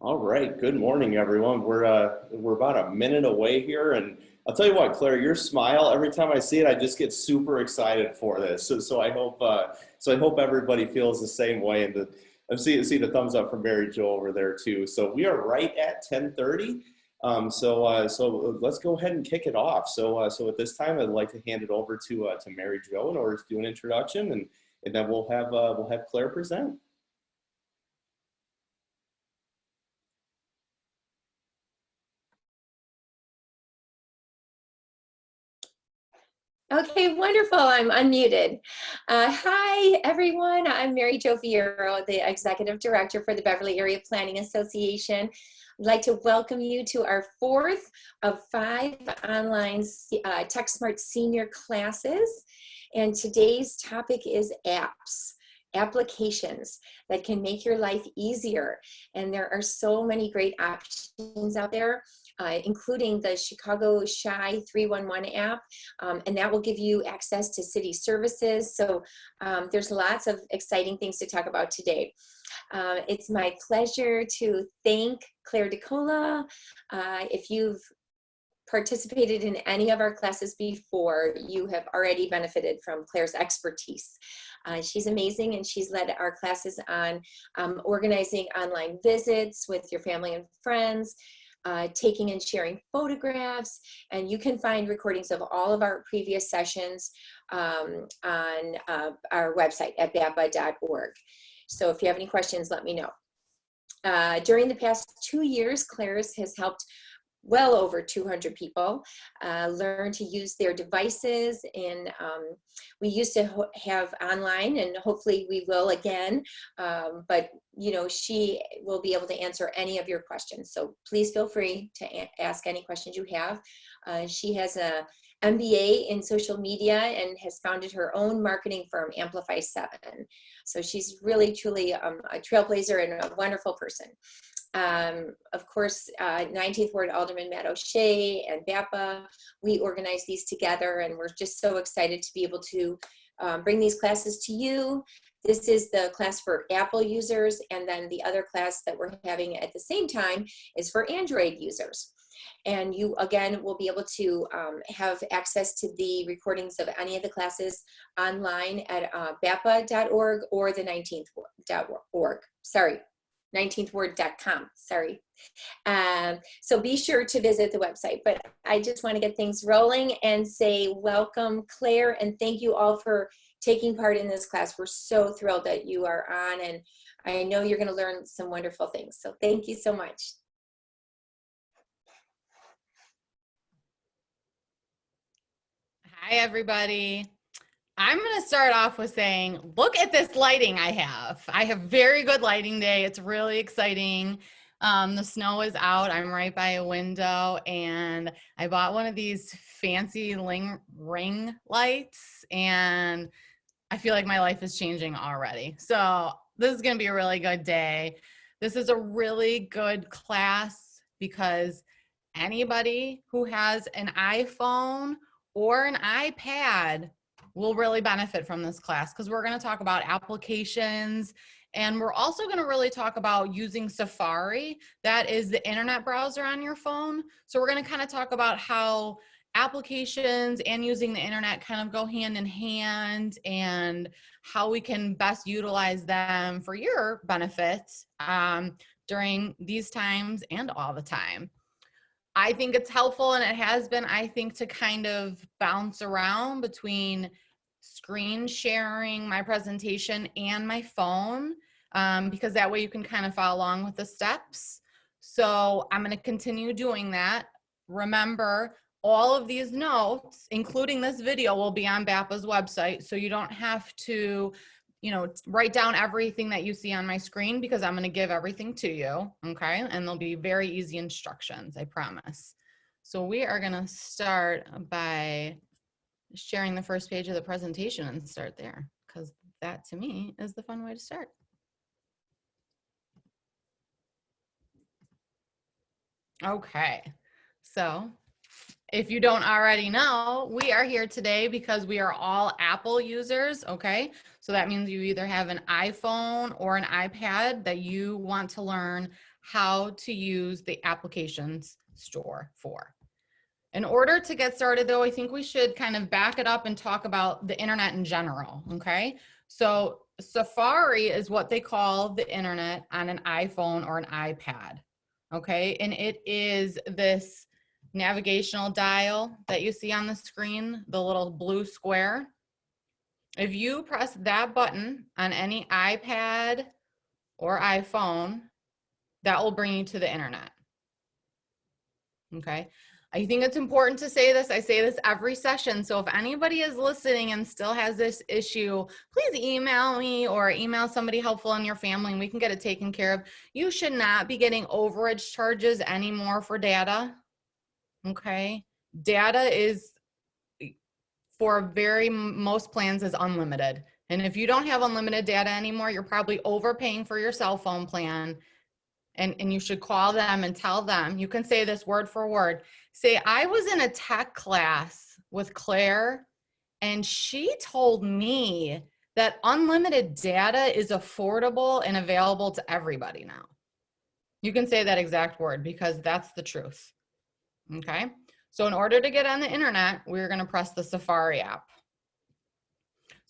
All right. Good morning, everyone. We're about a minute away here, and I'll tell you what, Claire, your smile every time I see it, I just get super excited for this. So I hope everybody feels the same way. And I see the thumbs up from Mary Jo over there too. So we are right at 10:30. So let's go ahead and kick it off. So at this time, I'd like to hand it over to Mary Jo in order to do an introduction, and then we'll have Claire present. Okay, wonderful. I'm unmuted. Hi, everyone. I'm Mary Jo Viero, the Executive Director for the Beverly Area Planning Association. I'd like to welcome you to our fourth of 5 online TechSmart senior classes. And today's topic is apps. Applications that can make your life easier. And there are so many great options out there. Including the Chicago Shy 311 app, and that will give you access to city services. So there's lots of exciting things to talk about today. It's my pleasure to thank Claire DeCola. If you've participated in any of our classes before, you have already benefited from Claire's expertise. She's amazing, and she's led our classes on organizing online visits with your family and friends, taking and sharing photographs, and you can find recordings of all of our previous sessions on our website at BAPA.org. So if you have any questions, let me know. During the past 2 years, Claire's has helped well over 200 people learn to use their devices, and we used to have online, and hopefully we will again, but you know, she will be able to answer any of your questions, so please feel free to ask any questions you have. She has a MBA in social media and has founded her own marketing firm, Amplify 7. So she's really truly a trailblazer and a wonderful person. Of course, 19th Ward Alderman Matt O'Shea and BAPA, we organize these together, and we're just so excited to be able to bring these classes to you. This is the class for Apple users, and then the other class that we're having at the same time is for Android users. And you, again, will be able to have access to the recordings of any of the classes online at BAPA.org or the 19th.org. Sorry. 19thword.com, sorry. So be sure to visit the website, but I just want to get things rolling and say welcome, Claire, and thank you all for taking part in this class. We're so thrilled that you are on, and I know you're going to learn some wonderful things, so thank you so much. Hi, everybody. I'm going to start off with saying, look at this lighting I have. I have very good lighting day. It's really exciting. The snow is out. I'm right by a window, and I bought one of these fancy ring lights, and I feel like my life is changing already. So this is going to be a really good day. This is a really good class because anybody who has an iPhone or an iPad will really benefit from this class, because we're going to talk about applications, and we're also going to really talk about using Safari. That is the internet browser on your phone. So we're going to kind of talk about how applications and using the internet kind of go hand in hand, and how we can best utilize them for your benefit during these times and all the time. I think it's helpful, and it has been, I think, to kind of bounce around between screen sharing my presentation and my phone, because that way you can kind of follow along with the steps. So I'm going to continue doing that. Remember, all of these notes, including this video, will be on BAPA's website, so you don't have to, you know, write down everything that you see on my screen, because I'm going to give everything to you, okay? And they'll be very easy instructions, I promise. So we are going to start by sharing the first page of the presentation and start there, because that to me is the fun way to start. Okay, so if you don't already know, we are here today because we are all Apple users, okay? So that means you either have an iPhone or an iPad that you want to learn how to use the applications store for. In order to get started though, I think we should kind of back it up and talk about the internet in general, okay? So Safari is what they call the internet on an iPhone or an iPad, okay? And it is this navigational dial that you see on the screen, the little blue square. If you press that button on any iPad or iPhone, that will bring you to the internet, okay? I think it's important to say this. I say this every session. So if anybody is listening and still has this issue, please email me or email somebody helpful in your family and we can get it taken care of. You should not be getting overage charges anymore for data, okay? Data is, for most plans, is unlimited. And if you don't have unlimited data anymore, you're probably overpaying for your cell phone plan. And you should call them and tell them, you can say this word for word. Say, I was in a tech class with Claire and she told me that unlimited data is affordable and available to everybody now. You can say that exact word because that's the truth, okay? So in order to get on the internet, we're gonna press the Safari app.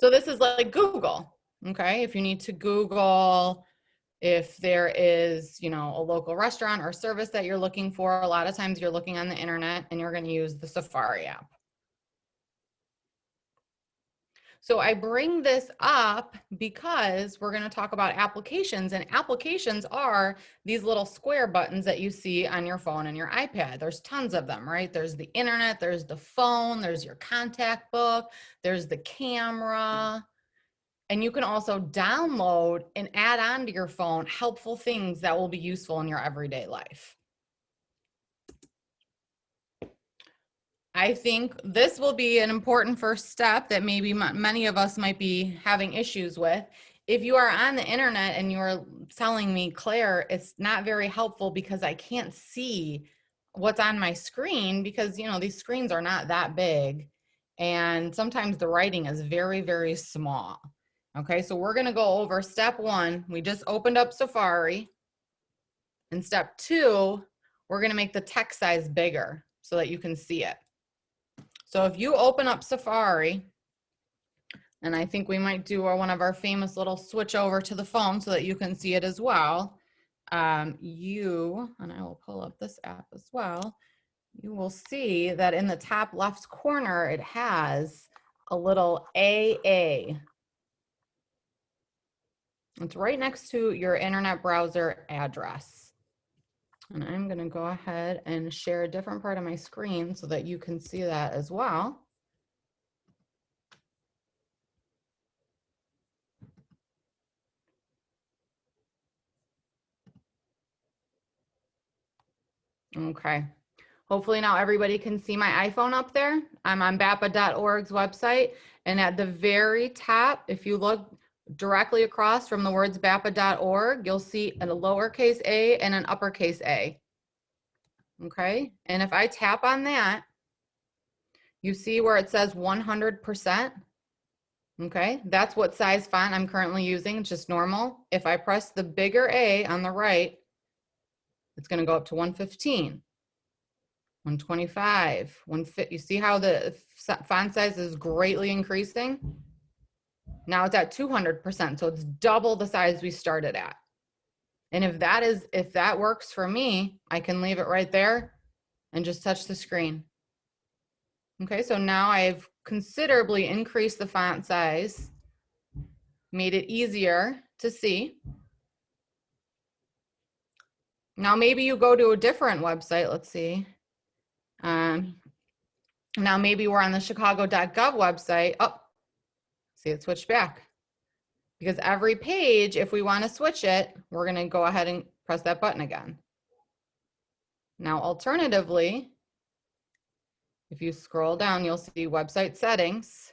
So this is like Google, okay? If you need to Google, if there is, you know, a local restaurant or service that you're looking for, a lot of times you're looking on the internet and you're going to use the Safari app. So I bring this up because we're going to talk about applications, and applications are these little square buttons that you see on your phone and your iPad. There's tons of them, right? There's the internet, there's the phone, there's your contact book, there's the camera. And you can also download and add on to your phone helpful things that will be useful in your everyday life. I think this will be an important first step that maybe many of us might be having issues with. If you are on the internet and you're telling me, Claire, it's not very helpful because I can't see what's on my screen because, you know, these screens are not that big. And sometimes the writing is very, very small. Okay, so we're gonna go over step one. We just opened up Safari. And step two, we're gonna make the text size bigger so that you can see it. So if you open up Safari, and I think we might do one of our famous little switch over to the phone so that you can see it as well. And I will pull up this app as well. You will see that in the top left corner, it has a little AA. It's right next to your internet browser address. And I'm going to go ahead and share a different part of my screen so that you can see that as well. Okay. Hopefully now everybody can see my iPhone up there. I'm on BAPA.org's website. And at the very top, if you look directly across from the words BAPA.org, you'll see a lowercase a and an uppercase A. Okay, and if I tap on that, you see where it says 100%. Okay, that's what size font I'm currently using, just normal. If I press the bigger A on the right, it's going to go up to 115, 125, 150. You see how the font size is greatly increasing? Now it's at 200%, so it's double the size we started at. And if that works for me, I can leave it right there and just touch the screen. Okay, so now I've considerably increased the font size, made it easier to see. Now maybe you go to a different website, let's see. Now maybe we're on the chicago.gov website. Oh, see, it switched back. Because every page, if we want to switch it, we're going to go ahead and press that button again. Now, alternatively, if you scroll down, you'll see website settings.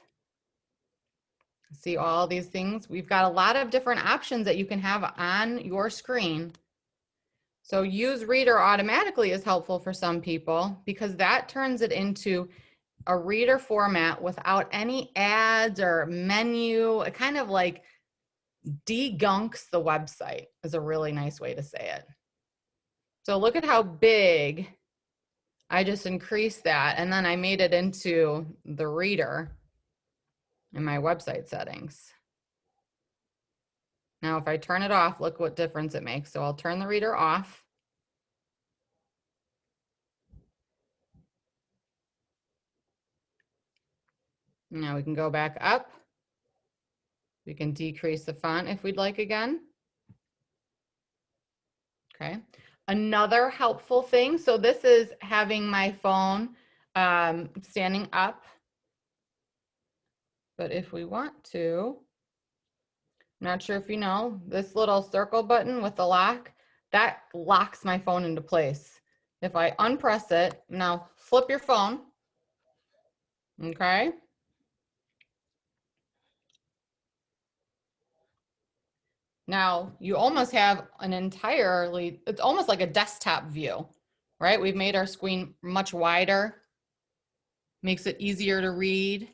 See all these things. We've got a lot of different options that you can have on your screen. So use reader automatically is helpful for some people because that turns it into a reader format without any ads or menu. It kind of like degunks the website is a really nice way to say it. So look at how big I just increased that, and then I made it into the reader in my website settings. Now, if I turn it off, look what difference it makes. So I'll turn the reader off. Now we can go back up. We can decrease the font if we'd like again. Okay. Another helpful thing. So this is having my phone standing up. But if we want to, I'm not sure if you know, this little circle button with the lock, that locks my phone into place. If I unpress it, now flip your phone, okay? Now you almost have an entirely, it's almost like a desktop view, right? We've made our screen much wider, makes it easier to read.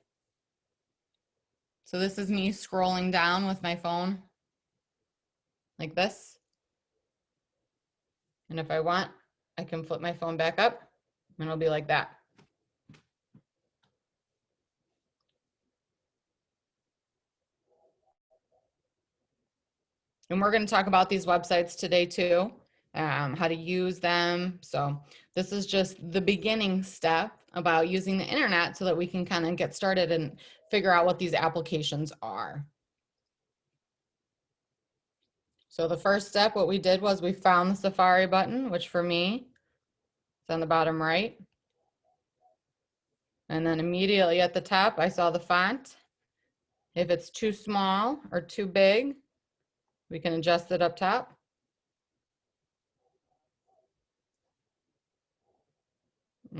So this is me scrolling down with my phone like this. And if I want, I can flip my phone back up and it'll be like that. And we're going to talk about these websites today too, how to use them. So this is just the beginning step about using the internet so that we can kind of get started and figure out what these applications are. So the first step, what we did was we found the Safari button, which for me, it's on the bottom right. And then immediately at the top, I saw the font. If it's too small or too big, we can adjust it up top.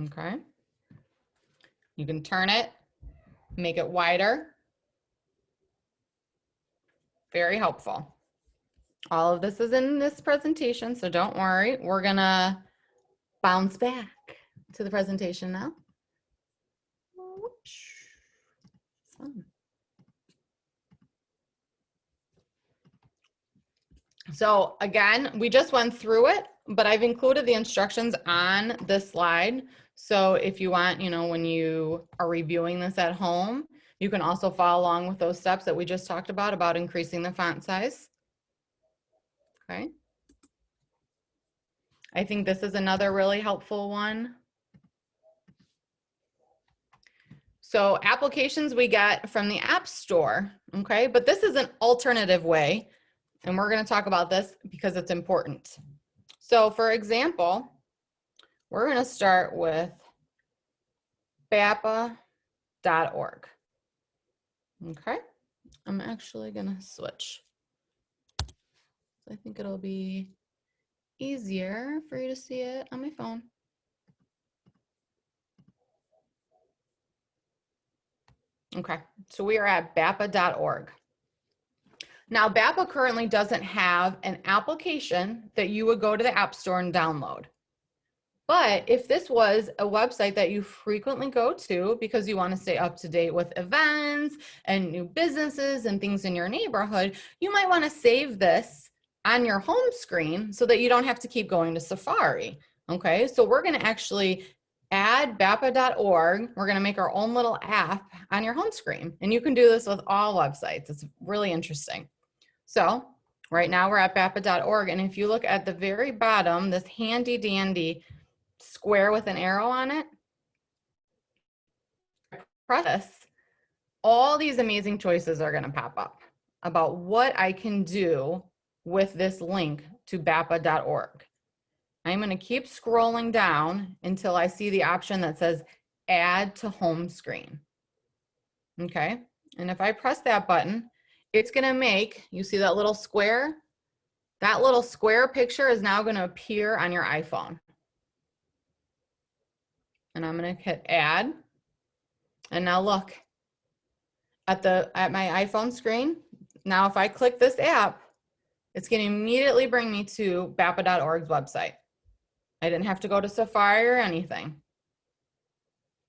Okay. You can turn it, make it wider. Very helpful. All of this is in this presentation, so don't worry. We're gonna bounce back to the presentation now. So again, we just went through it, but I've included the instructions on this slide. So if you want, when you are reviewing this at home, you can also follow along with those steps that we just talked about increasing the font size. Okay. I think this is another really helpful one. So applications we get from the App Store, okay? But this is an alternative way, and we're gonna talk about this because it's important. So for example, we're gonna start with BAPA.org, okay? I'm actually gonna switch. I think it'll be easier for you to see it on my phone. Okay, so we are at BAPA.org. Now, BAPA currently doesn't have an application that you would go to the App Store and download. But if this was a website that you frequently go to because you want to stay up to date with events and new businesses and things in your neighborhood, you might want to save this on your home screen so that you don't have to keep going to Safari. Okay, so we're going to actually add BAPA.org. We're going to make our own little app on your home screen. And you can do this with all websites. It's really interesting. So right now we're at BAPA.org. And if you look at the very bottom, this handy dandy square with an arrow on it, press this, all these amazing choices are going to pop up about what I can do with this link to BAPA.org. I'm going to keep scrolling down until I see the option that says add to home screen. Okay. And if I press that button, it's going to make, you see that little square? That little square picture is now going to appear on your iPhone. And I'm going to hit add. And now look at my iPhone screen. Now, if I click this app, it's going to immediately bring me to BAPA.org's website. I didn't have to go to Safari or anything.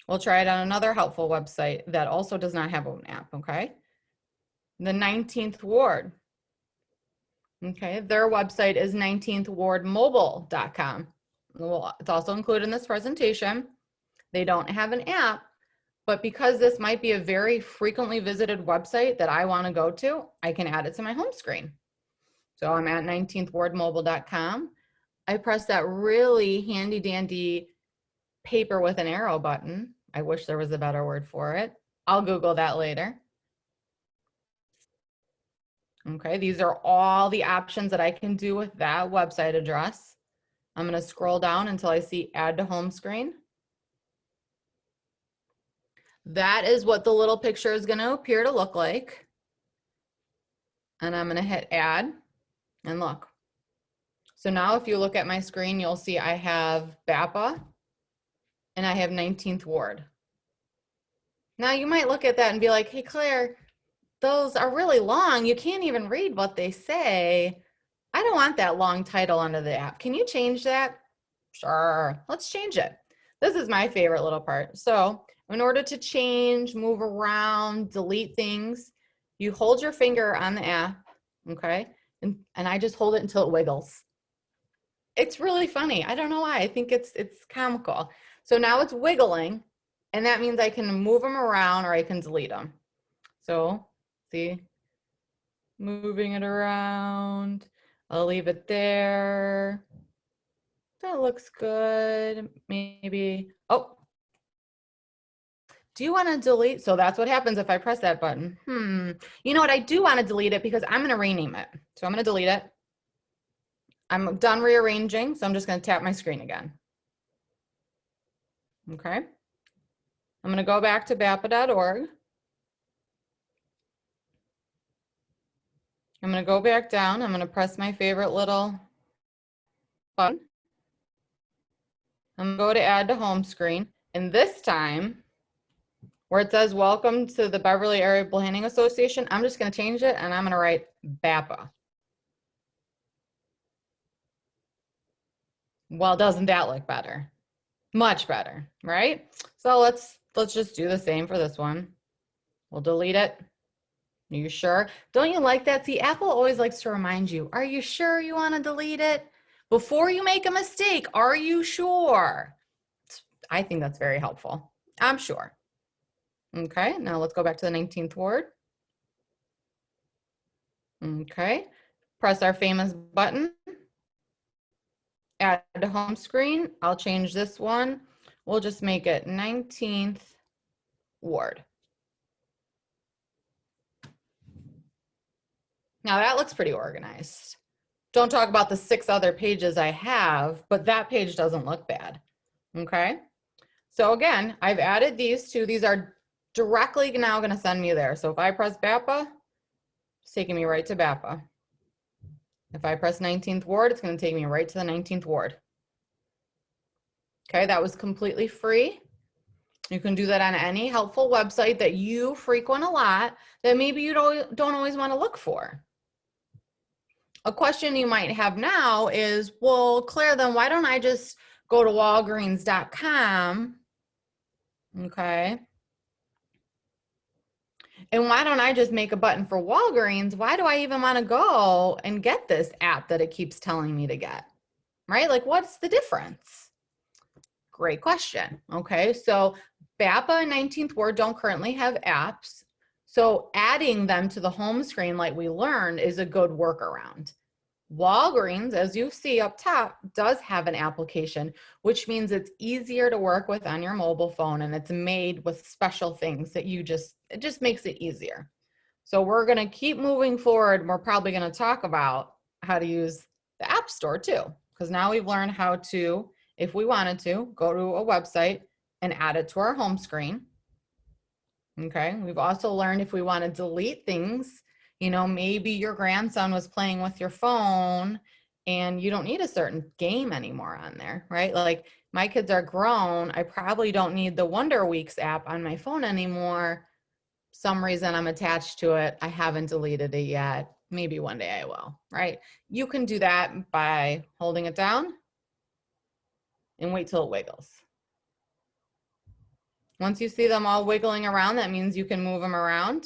We'll try it on another helpful website that also does not have an app, okay? The 19th Ward. Okay, their website is 19thwardmobile.com. Well, it's also included in this presentation. They don't have an app, but because this might be a very frequently visited website that I want to go to, I can add it to my home screen. So I'm at 19thwardmobile.com. I press that really handy dandy paper with an arrow button. I wish there was a better word for it. I'll Google that later. Okay, these are all the options that I can do with that website address. I'm going to scroll down until I see add to home screen. That is what the little picture is going to appear to look like. And I'm going to hit add and look. So now if you look at my screen, you'll see I have BAPA and I have 19th Ward. Now you might look at that and be like, hey, Claire, those are really long. You can't even read what they say. I don't want that long title under the app. Can you change that? Sure, let's change it. This is my favorite little part. So in order to change, move around, delete things, you hold your finger on the app, okay? And I just hold it until it wiggles. It's really funny. I don't know why. I think it's comical. So now it's wiggling, and that means I can move them around or I can delete them. So see, moving it around. I'll leave it there. That looks good. Maybe, oh, do you want to delete? So that's what happens if I press that button. You know what? I do want to delete it because I'm going to rename it. So I'm going to delete it. I'm done rearranging, so I'm just going to tap my screen again. Okay. I'm going to go back to BAPA.org. I'm going to go back down. I'm going to press my favorite little button. I'm going to go to add to home screen. And this time, where it says welcome to the Beverly Area Planning Association, I'm just going to change it and I'm going to write BAPA. Well, doesn't that look better? Much better, right? So let's just do the same for this one. We'll delete it. Are you sure? Don't you like that? See, Apple always likes to remind you, are you sure you want to delete it? Before you make a mistake, are you sure? I think that's very helpful. I'm sure. Okay, now let's go back to the 19th Ward. Okay, press our famous button. Add to home screen. I'll change this one. We'll just make it 19th Ward. Now that looks pretty organized. Don't talk about the 6 other pages I have, but that page doesn't look bad. Okay, so again, I've added these two. These are directly now going to send me there. So if I press BAPA, it's taking me right to BAPA. If I press 19th Ward, it's going to take me right to the 19th Ward. Okay, that was completely free. You can do that on any helpful website that you frequent a lot that maybe you don't always want to look for. A question you might have now is, well, Claire, then why don't I just go to Walgreens.com? Okay. And why don't I just make a button for Walgreens? Why do I even want to go and get this app that it keeps telling me to get? Right? Like, what's the difference? Great question. Okay, so BAPA and 19th Ward don't currently have apps. So adding them to the home screen like we learned is a good workaround. Walgreens, as you see up top, does have an application, which means it's easier to work with on your mobile phone, and it's made with special things that it just makes it easier. So we're going to keep moving forward. We're probably going to talk about how to use the App Store too, because now we've learned how to, if we wanted to, go to a website and add it to our home screen. Okay, we've also learned if we want to delete things, you know, maybe your grandson was playing with your phone and you don't need a certain game anymore on there, right? Like my kids are grown. I probably don't need the Wonder Weeks app on my phone anymore. Some reason I'm attached to it. I haven't deleted it yet. Maybe one day I will, right? You can do that by holding it down and wait till it wiggles. Once you see them all wiggling around, that means you can move them around.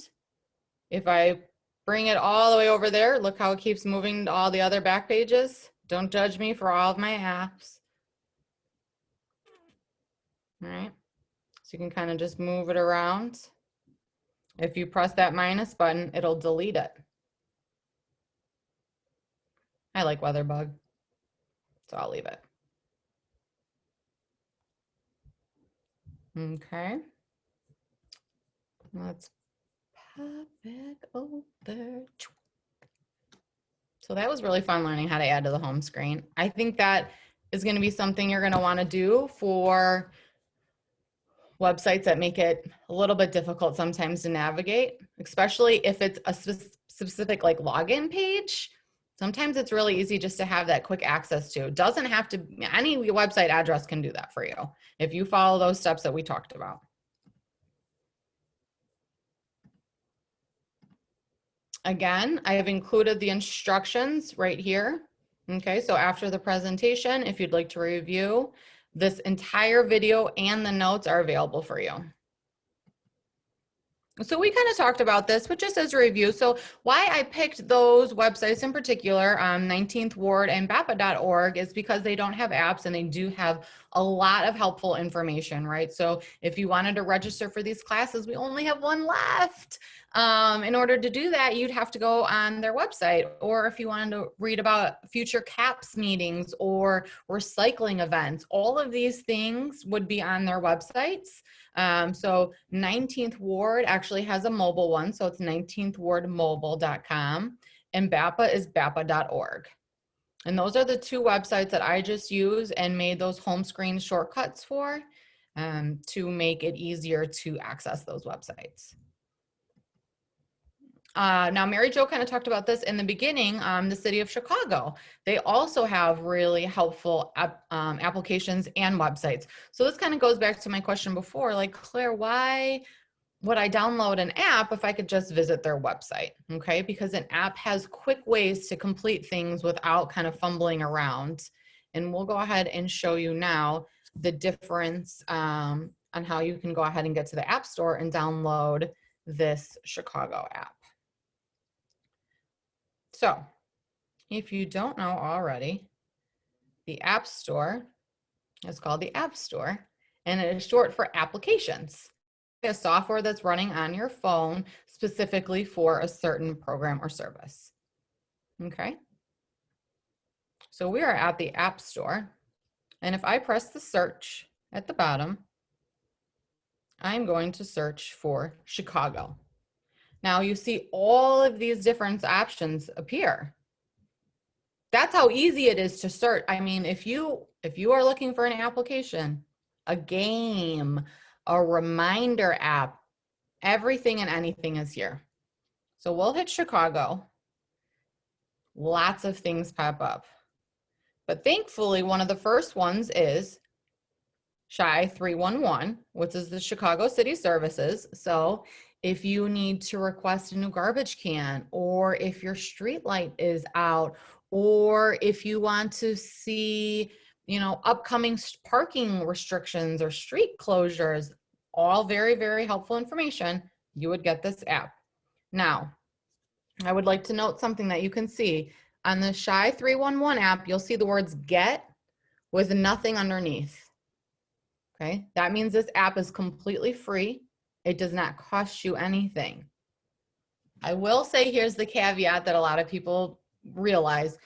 If I bring it all the way over there. Look how it keeps moving to all the other back pages. Don't judge me for all of my apps. All right, so you can kind of just move it around. If you press that minus button, it'll delete it. I like WeatherBug, so I'll leave it. Okay. Let's pop it over. So that was really fun learning how to add to the home screen. I think that is going to be something you're going to want to do for websites that make it a little bit difficult sometimes to navigate, especially if it's a specific like login page. Sometimes it's really easy just to have that quick access to. It doesn't have to, any website address can do that for you if you follow those steps that we talked about. Again, I have included the instructions right here. Okay, so after the presentation, if you'd like to review, this entire video and the notes are available for you. So we kind of talked about this, but just as a review, so why I picked those websites in particular, 19th Ward and BAPA.org, is because they don't have apps and they do have a lot of helpful information, right? So if you wanted to register for these classes, we only have one left. In order to do that, you'd have to go on their website, or if you wanted to read about future CAPS meetings or recycling events, all of these things would be on their websites. So 19th Ward actually has a mobile one, so it's 19thwardmobile.com, and BAPA is BAPA.org. And those are the two websites that I just used and made those home screen shortcuts for, to make it easier to access those websites. Now, Mary Jo kind of talked about this in the beginning, the city of Chicago. They also have really helpful applications and websites. So this kind of goes back to my question before, like, Claire, why would I download an app if I could just visit their website? Okay, because an app has quick ways to complete things without kind of fumbling around. And we'll go ahead and show you now the difference on how you can go ahead and get to the App Store and download this Chicago app. So if you don't know already, the App Store is called the App Store, and it is short for applications. It's software that's running on your phone specifically for a certain program or service. Okay. So we are at the App Store, and if I press the search at the bottom, I'm going to search for Chicago. Now you see all of these different options appear. That's how easy it is to search. I mean, if you are looking for an application, a game, a reminder app, everything and anything is here. So we'll hit Chicago. Lots of things pop up. But thankfully, one of the first ones is SHI 311, which is the Chicago City Services. So if you need to request a new garbage can, or if your street light is out, or if you want to see, you know, upcoming parking restrictions or street closures, all very, very helpful information, you would get this app. Now, I would like to note something that you can see. On the SHI 311 app, you'll see the words get with nothing underneath. Okay, that means this app is completely free. It does not cost you anything. I will say here's the caveat that a lot of people realize.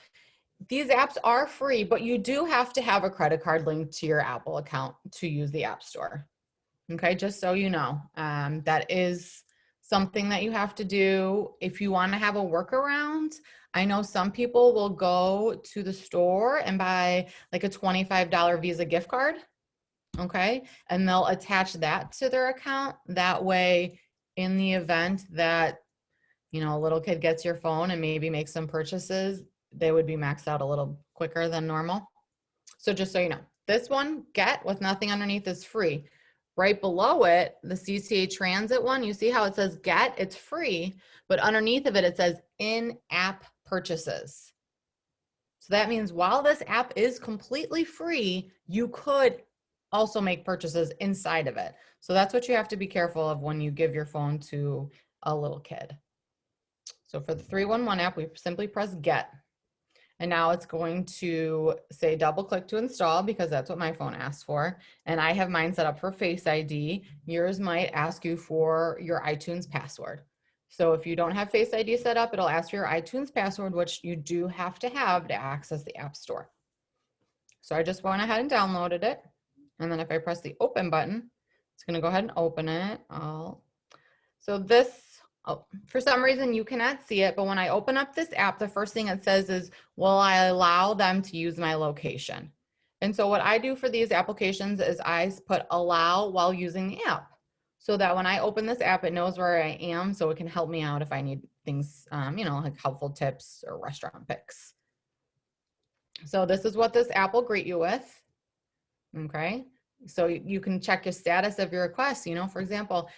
These apps are free, but you do have to have a credit card linked to your Apple account to use the App Store. Okay, just so you know, that is something that you have to do if you want to have a workaround. I know some people will go to the store and buy like a $25 Visa gift card. Okay, and they'll attach that to their account. That way, in the event that, you know, a little kid gets your phone and maybe makes some purchases, they would be maxed out a little quicker than normal. So just so you know, this one, get with nothing underneath, is free. Right below it, the CCA Transit one, you see how it says get, it's free, but underneath of it, it says in-app purchases. So that means while this app is completely free, you could also make purchases inside of it. So that's what you have to be careful of when you give your phone to a little kid. So for the 311 app, we simply press get. And now it's going to say double click to install because that's what my phone asks for. And I have mine set up for Face ID. Yours might ask you for your iTunes password. So if you don't have Face ID set up, it'll ask for your iTunes password, which you do have to access the App Store. So I just went ahead and downloaded it. And then if I press the open button, it's going to go ahead and open it. So this, for some reason you cannot see it, but when I open up this app, the first thing it says is, will I allow them to use my location? And so what I do for these applications is I put allow while using the app, so that when I open this app, it knows where I am, so it can help me out if I need things, like helpful tips or restaurant picks. So this is what this app will greet you with. Okay, so you can check your status of your request. For example,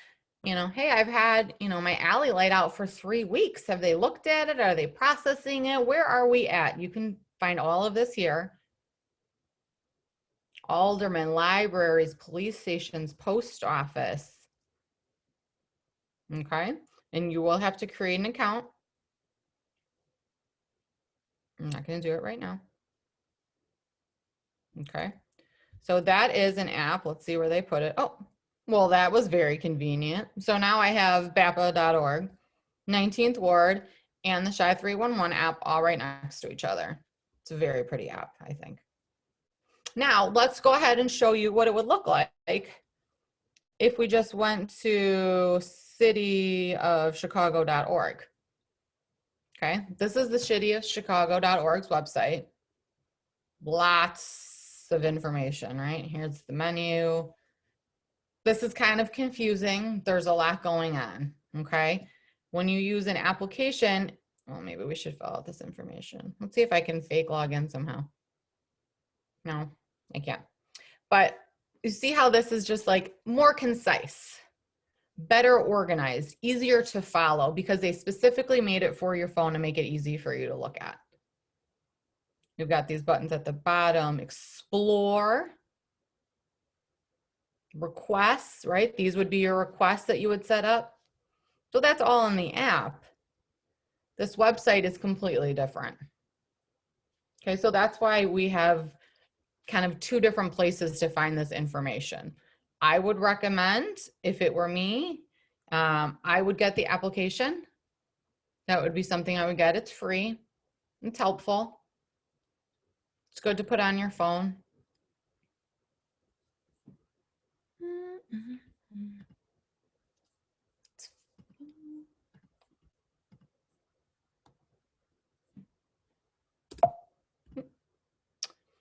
hey, I've had, my alley light out for 3 weeks. Have they looked at it? Are they processing it? Where are we at? You can find all of this here. Alderman, libraries, police stations, post office. Okay, and you will have to create an account. I'm not going to do it right now. Okay, so that is an app. Let's see where they put it. Oh, well, that was very convenient. So now I have BAPA.org, 19th Ward, and the Shy 311 app all right next to each other. It's a very pretty app, I think. Now, let's go ahead and show you what it would look like if we just went to cityofchicago.org. Okay, this is the cityofchicago.org's website. Lots of information, right? Here's the menu. This is kind of confusing. There's a lot going on, okay? When you use an application, well, maybe we should fill out this information. Let's see if I can fake log in somehow. No, I can't. But you see how this is just like more concise, better organized, easier to follow because they specifically made it for your phone to make it easy for you to look at. You've got these buttons at the bottom, explore, requests, right? These would be your requests that you would set up. So that's all in the app. This website is completely different. Okay, so that's why we have kind of 2 different places to find this information. I would recommend, if it were me, I would get the application. That would be something I would get. It's free. It's helpful. It's good to put on your phone.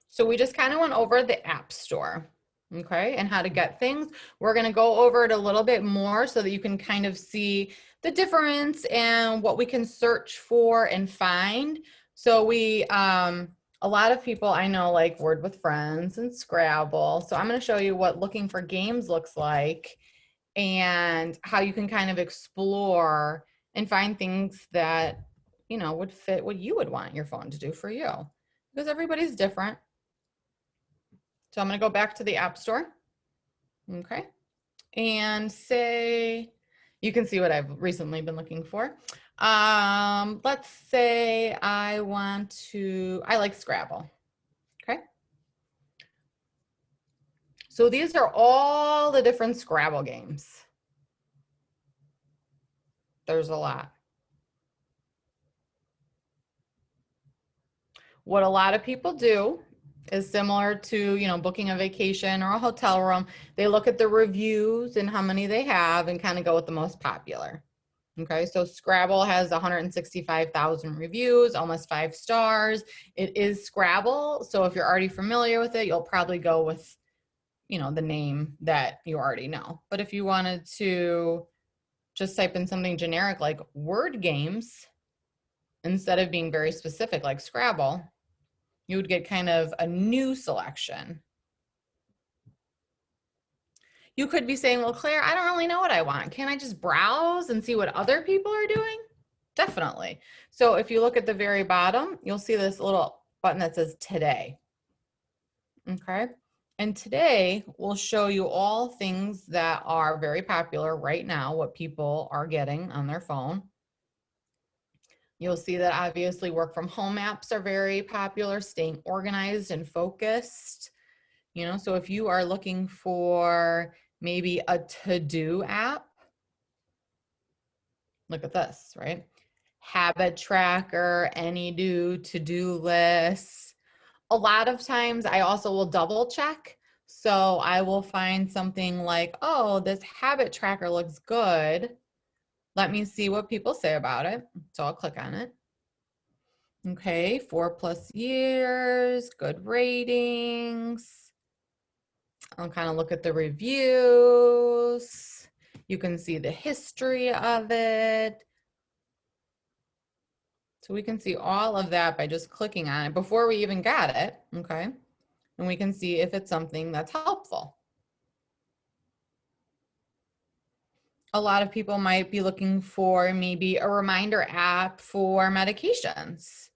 So we just kind of went over the App Store, okay, and how to get things. We're going to go over it a little bit more so that you can kind of see the difference and what we can search for and find. So we, a lot of people I know like Word with Friends and Scrabble. So I'm going to show you what looking for games looks like and how you can kind of explore and find things that, would fit what you would want your phone to do for you, because everybody's different. So I'm going to go back to the App Store. Okay. And say, you can see what I've recently been looking for. Let's say I like Scrabble. Okay. So these are all the different Scrabble games. There's a lot. What a lot of people do is similar to, booking a vacation or a hotel room. They look at the reviews and how many they have and kind of go with the most popular. Okay, so Scrabble has 165,000 reviews, almost 5 stars. It is Scrabble, so if you're already familiar with it, you'll probably go with, the name that you already know. But if you wanted to just type in something generic like word games, instead of being very specific like Scrabble, you would get kind of a new selection. You could be saying, well, Claire, I don't really know what I want. Can I just browse and see what other people are doing? Definitely. So if you look at the very bottom, you'll see this little button that says today. Okay. And today will show you all things that are very popular right now, what people are getting on their phone. You'll see that obviously work from home apps are very popular, staying organized and focused. You know, so if you are looking for maybe a to-do app, look at this, right? Habit tracker, AnyDo, to-do lists. A lot of times I also will double check. So I will find something like, oh, this habit tracker looks good. Let me see what people say about it. So I'll click on it. Okay, 4+ years, good ratings. I'll kind of look at the reviews. You can see the history of it. So we can see all of that by just clicking on it before we even got it, okay? And we can see if it's something that's helpful. A lot of people might be looking for maybe a reminder app for medications.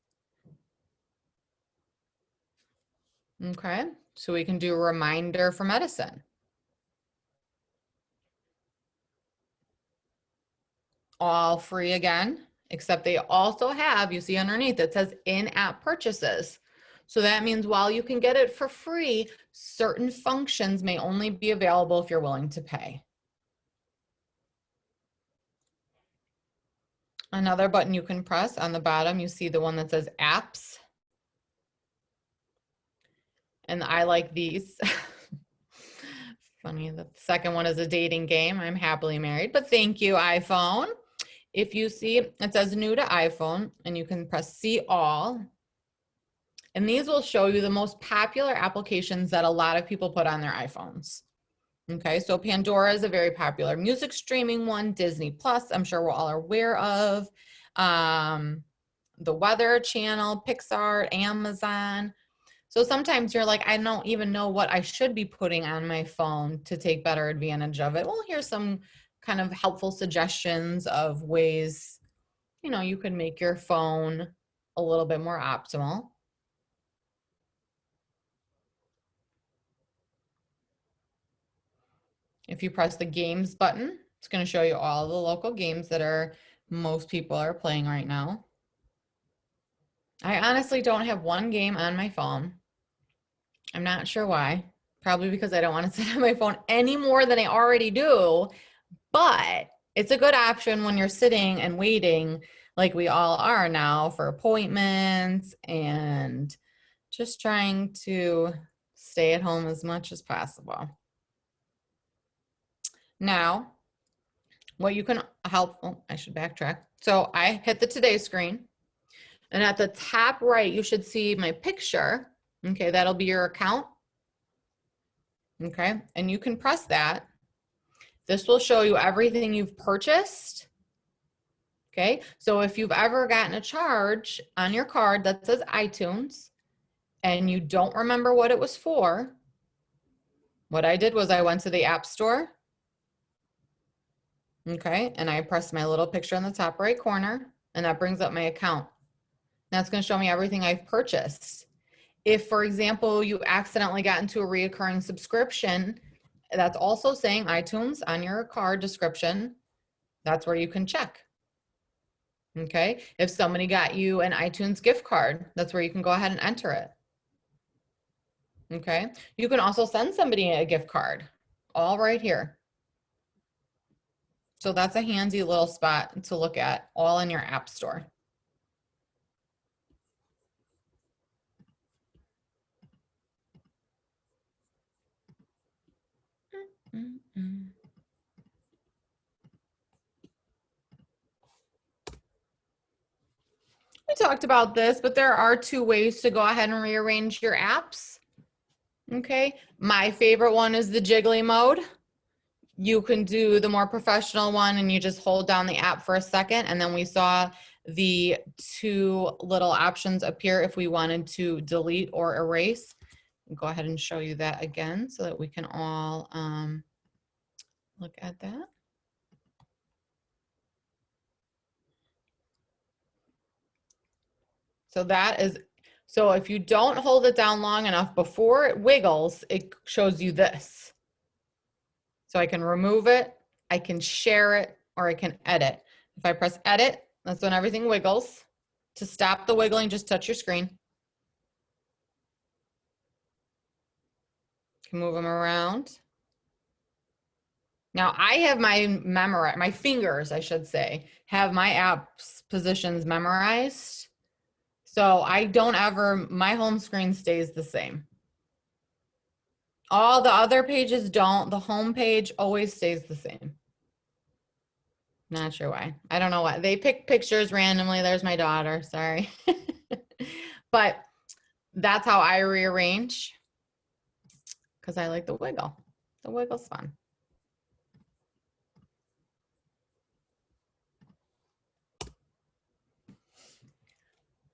Okay, so we can do a reminder for medicine. All free again, except they also have, you see underneath, it says in-app purchases. So that means while you can get it for free, certain functions may only be available if you're willing to pay. Another button you can press on the bottom, you see the one that says apps. And I like these. Funny, the second one is a dating game. I'm happily married, but thank you, iPhone. If you see, it says new to iPhone, and you can press see all. And these will show you the most popular applications that a lot of people put on their iPhones. Okay, so Pandora is a very popular music streaming one. Disney Plus, I'm sure we're all aware of. The Weather Channel, Pixar, Amazon. So sometimes you're like, I don't even know what I should be putting on my phone to take better advantage of it. Well, here's some kind of helpful suggestions of ways, you know, you could make your phone a little bit more optimal. If you press the games button, it's going to show you all the local games that most people are playing right now. I honestly don't have one game on my phone. I'm not sure why. Probably because I don't want to sit on my phone any more than I already do. But it's a good option when you're sitting and waiting like we all are now for appointments and just trying to stay at home as much as possible. Now, what you can help, oh, I should backtrack. So I hit the today screen, and at the top right, you should see my picture. Okay, that'll be your account. Okay, and you can press that. This will show you everything you've purchased. Okay, so if you've ever gotten a charge on your card that says iTunes and you don't remember what it was for, what I did was I went to the App Store. Okay, and I pressed my little picture in the top right corner, and that brings up my account. That's going to show me everything I've purchased. If, for example, you accidentally got into a reoccurring subscription, that's also saying iTunes on your card description. That's where you can check. Okay, if somebody got you an iTunes gift card, that's where you can go ahead and enter it. Okay, you can also send somebody a gift card, all right here. So that's a handy little spot to look at, all in your app store. We talked about this, but there are 2 ways to go ahead and rearrange your apps. Okay, my favorite one is the jiggly mode. You can do the more professional one and you just hold down the app for a second, and then we saw the 2 little options appear if we wanted to delete or erase. I'll go ahead and show you that again so that we can all look at that. So that is, so if you don't hold it down long enough before it wiggles, it shows you this. So I can remove it, I can share it, or I can edit. If I press edit, that's when everything wiggles. To stop the wiggling, just touch your screen. You can move them around. Now I have my fingers, I should say, have my app's positions memorized. So I don't ever, my home screen stays the same. All the other pages don't. The home page always stays the same. Not sure why. I don't know why. They pick pictures randomly. There's my daughter, sorry. But that's how I rearrange because I like the wiggle. The wiggle's fun.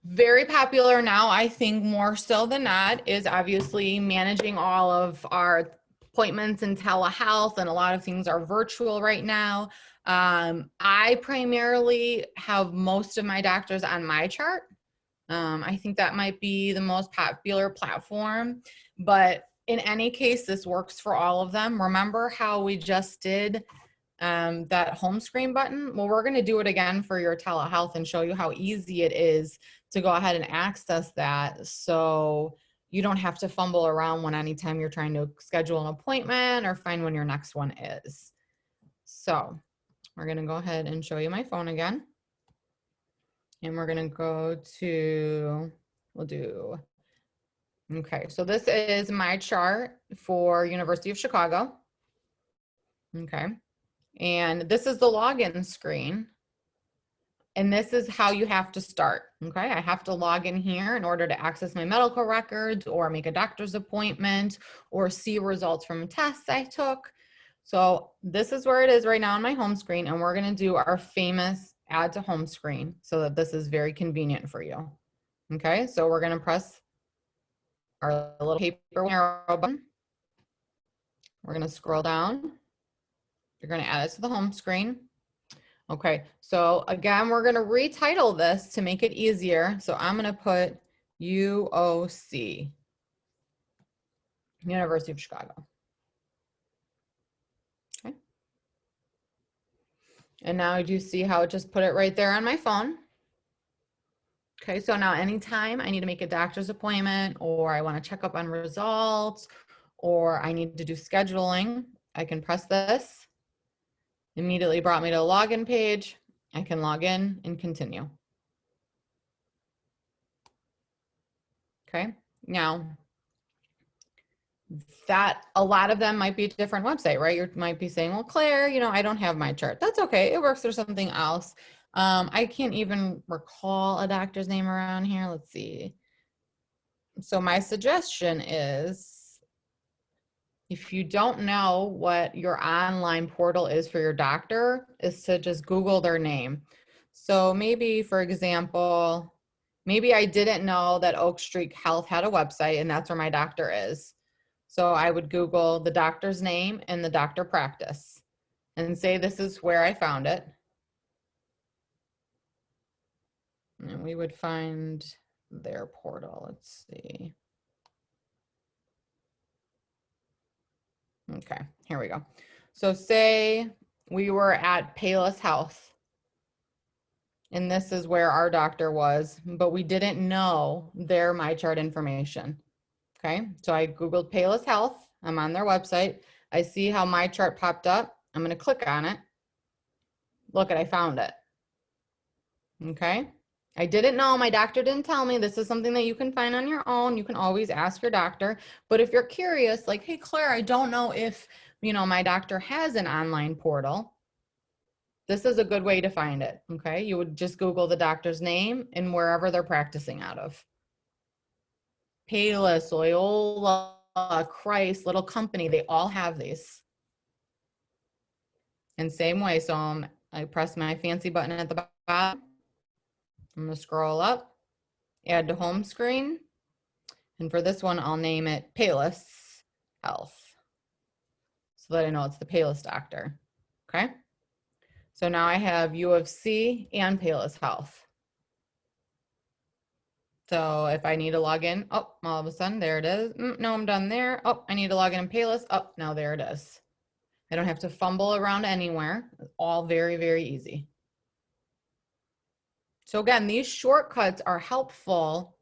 Very popular now, I think more so than not, is obviously managing all of our appointments and telehealth, and a lot of things are virtual right now. I primarily have most of my doctors on my chart. I think that might be the most popular platform, but in any case, this works for all of them. Remember how we just did that home screen button? Well, we're going to do it again for your telehealth and show you how easy it is to go ahead and access that, so you don't have to fumble around when anytime you're trying to schedule an appointment or find when your next one is. So we're going to go ahead and show you my phone again. And we're going to go to, okay, so this is my chart for University of Chicago. Okay. And this is the login screen. And this is how you have to start, okay? I have to log in here in order to access my medical records or make a doctor's appointment or see results from tests I took. So this is where it is right now on my home screen, and we're gonna do our famous add to home screen so that this is very convenient for you, okay? So we're gonna press our little paper arrow button. We're gonna scroll down. You're gonna add it to the home screen. Okay, so again, we're gonna retitle this to make it easier. So I'm gonna put UOC, University of Chicago. Okay. And now you see how it just put it right there on my phone. Okay, so now anytime I need to make a doctor's appointment or I wanna check up on results or I need to do scheduling, I can press this. Immediately brought me to a login page. I can log in and continue. Okay, now that a lot of them might be a different website, right? You might be saying, well, Claire, you know, I don't have my chart. That's okay, it works for something else. I can't even recall a doctor's name around here. Let's see. So my suggestion is, if you don't know what your online portal is for your doctor, is to just Google their name. So maybe, for example, maybe I didn't know that Oak Street Health had a website and that's where my doctor is. So I would Google the doctor's name and the doctor practice and say this is where I found it. And we would find their portal. Let's see. Okay, here we go. So say we were at Payless Health, and this is where our doctor was, but we didn't know their MyChart information. Okay, so I Googled Payless Health. I'm on their website. I see how MyChart popped up. I'm going to click on it. Look, I found it. Okay, I didn't know, my doctor didn't tell me. This is something that you can find on your own. You can always ask your doctor. But if you're curious, like, hey, Claire, I don't know if, you know, my doctor has an online portal, this is a good way to find it, okay? You would just Google the doctor's name and wherever they're practicing out of. Payless, Loyola, Christ, Little Company, they all have these. And same way, so I press my fancy button at the bottom. I'm gonna scroll up, add to home screen. And for this one, I'll name it Payless Health, so that I know it's the Payless doctor, okay? So now I have U of C and Payless Health. So if I need to log in, oh, all of a sudden, there it is. No, I'm done there. Oh, I need to log in Payless. Oh, now there it is. I don't have to fumble around anywhere. It's all very, very easy. So again, these shortcuts are helpful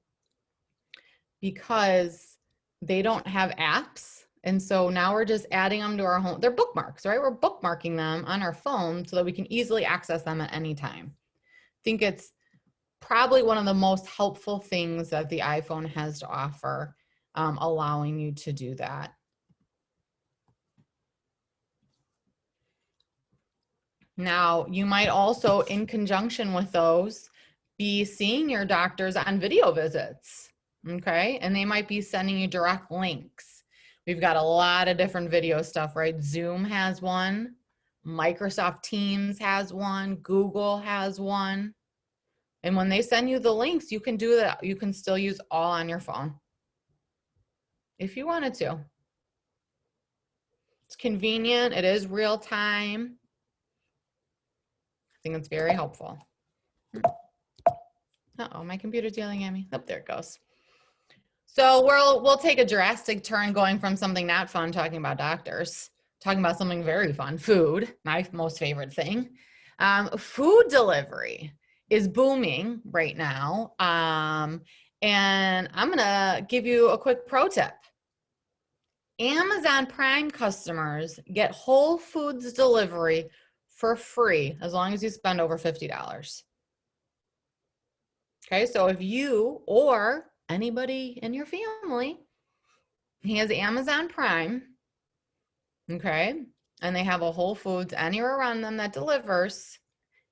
because they don't have apps. And so now we're just adding them to our home. They're bookmarks, right? We're bookmarking them on our phone so that we can easily access them at any time. I think it's probably one of the most helpful things that the iPhone has to offer, allowing you to do that. Now, you might also, in conjunction with those, be seeing your doctors on video visits, okay? And they might be sending you direct links. We've got a lot of different video stuff, right? Zoom has one, Microsoft Teams has one, Google has one. And when they send you the links, you can do that. You can still use all on your phone if you wanted to. It's convenient. It is real time. I think it's very helpful. Uh-oh, my computer's yelling at me. Oh, there it goes. So we'll take a drastic turn going from something not fun, talking about doctors, talking about something very fun, food, my most favorite thing. Food delivery is booming right now. And I'm gonna give you a quick pro tip. Amazon Prime customers get Whole Foods delivery for free as long as you spend over $50. Okay, so if you or anybody in your family has Amazon Prime, okay, and they have a Whole Foods anywhere around them that delivers,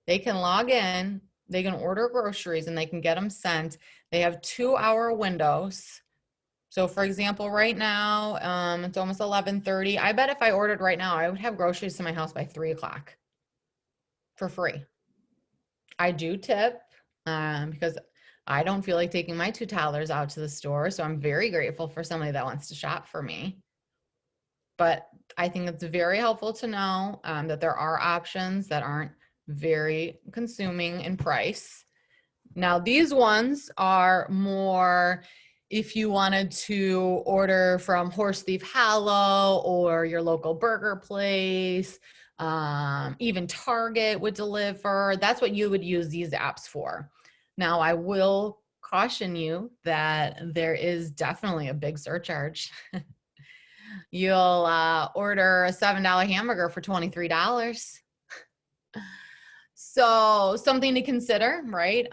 they can log in, they can order groceries, and they can get them sent. They have 2-hour windows. So for example, right now, it's almost 11:30. I bet if I ordered right now, I would have groceries to my house by 3 o'clock for free. I do tip because I don't feel like taking my 2 toddlers out to the store. So I'm very grateful for somebody that wants to shop for me. But I think it's very helpful to know that there are options that aren't very consuming in price. Now, these ones are more if you wanted to order from Horse Thief Hollow or your local burger place, even Target would deliver. That's what you would use these apps for. Now, I will caution you that there is definitely a big surcharge. You'll order a $7 hamburger for $23. So something to consider, right?